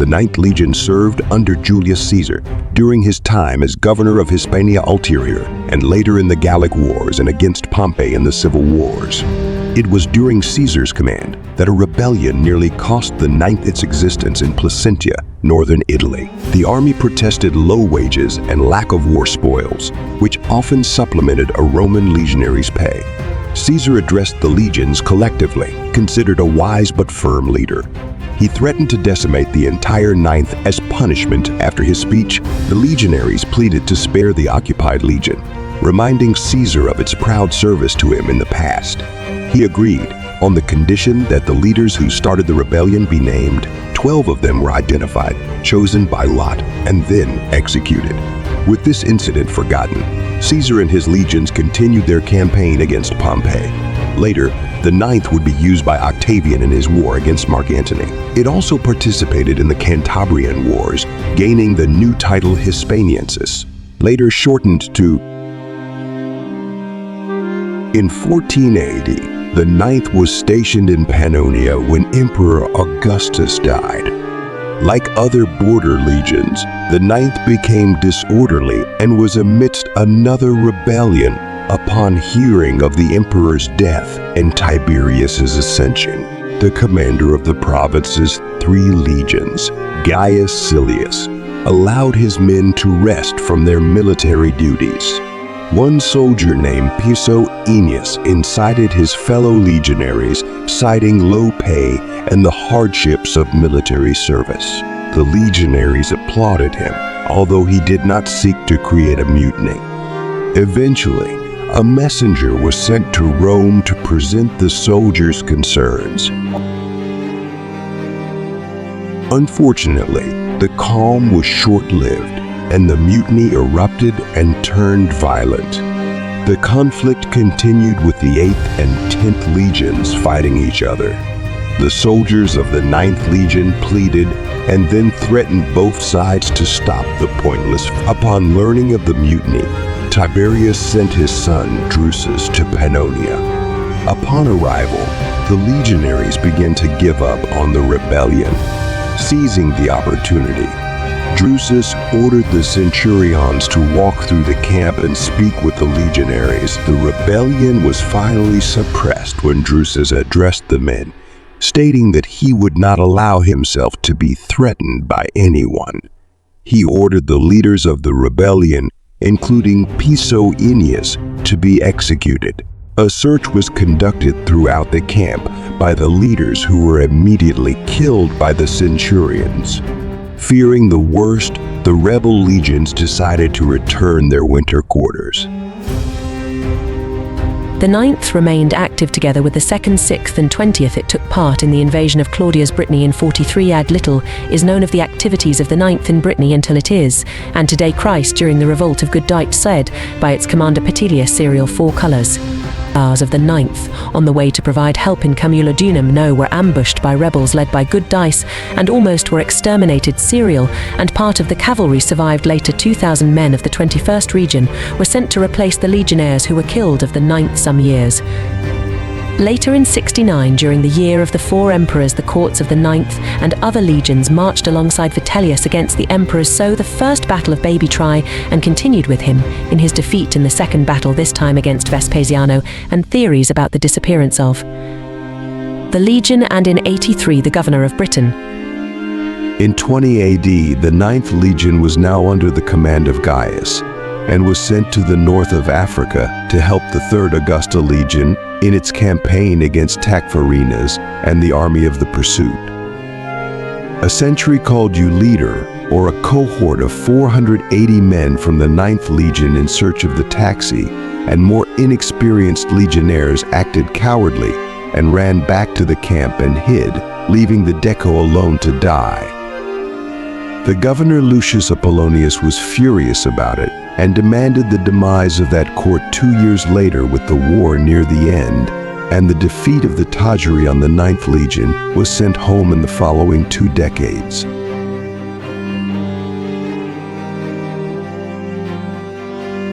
The Ninth Legion served under Julius Caesar during his time as governor of Hispania Ulterior and later in the Gallic Wars and against Pompey in the Civil Wars. It was during Caesar's command that a rebellion nearly cost the Ninth its existence in Placentia, northern Italy. The army protested low wages and lack of war spoils, which often supplemented a Roman legionary's pay. Caesar addressed the legions collectively, considered a wise but firm leader. He threatened to decimate the entire Ninth as punishment. After his speech, the legionaries pleaded to spare the occupied legion, reminding Caesar of its proud service to him in the past. He agreed, on the condition that the leaders who started the rebellion be named. 12 of them were identified, chosen by lot, and then executed. With this incident forgotten, Caesar and his legions continued their campaign against Pompey. Later, the Ninth would be used by Octavian in his war against Mark Antony. It also participated in the Cantabrian Wars, gaining the new title Hispaniensis, later shortened to. In 14 AD, the Ninth was stationed in Pannonia when Emperor Augustus died. Like other border legions, the Ninth became disorderly and was amidst another rebellion upon hearing of the emperor's death and Tiberius's ascension. The commander of the province's 3 legions, Gaius Silius, allowed his men to rest from their military duties. One soldier named Piso Aeneas incited his fellow legionaries, citing low pay and the hardships of military service. The legionaries applauded him, although he did not seek to create a mutiny. Eventually, a messenger was sent to Rome to present the soldiers' concerns. Unfortunately, the calm was short-lived, and the mutiny erupted and turned violent. The conflict continued with the 8th and 10th legions fighting each other. The soldiers of the 9th Legion pleaded and then threatened both sides to stop the pointless. Upon learning of the mutiny, Tiberius sent his son Drusus to Pannonia. Upon arrival, the legionaries began to give up on the rebellion. Seizing the opportunity, Drusus ordered the centurions to walk through the camp and speak with the legionaries. The rebellion was finally suppressed when Drusus addressed the men, stating that he would not allow himself to be threatened by anyone. He ordered the leaders of the rebellion, including Piso Aeneas, to be executed. A search was conducted throughout the camp by the leaders, who were immediately killed by the centurions. Fearing the worst, the rebel legions decided to return their winter quarters. The 9th remained active together with the 2nd, 6th and 20th. It took part in the invasion of Claudia's Brittany in 43 AD. Little is known of the activities of the 9th in Brittany until it is, and today Christ during the revolt of Good Dice said by its commander Petilius serial 4 colors. Of the 9th, on the way to provide help in Camulodunum, were ambushed by rebels led by Good Dice and almost were exterminated. Serial and part of the cavalry survived. Later 2,000 men of the 21st Legion were sent to replace the legionnaires who were killed of the 9th some years. Later in 69, during the year of the 4 emperors, the courts of the 9th and other legions marched alongside Vitellius against the emperors. So the first battle of Baby Try and continued with him in his defeat in the second battle, this time against Vespasiano, and theories about the disappearance of the legion, and in 83 the governor of Britain. In 20 AD, the 9th Legion was now under the command of Gaius and was sent to the north of Africa to help the 3rd Augusta Legion in its campaign against Tacfarinas and the army of the pursuit. A century called Euleader, or a cohort of 480 men from the 9th Legion in search of the taxi, and more inexperienced legionnaires acted cowardly and ran back to the camp and hid, leaving the deco alone to die. The governor Lucius Apollonius was furious about it and demanded the demise of that court 2 years later. With the war near the end and the defeat of the Tajiri on the 9th Legion, was sent home in the following 2 decades.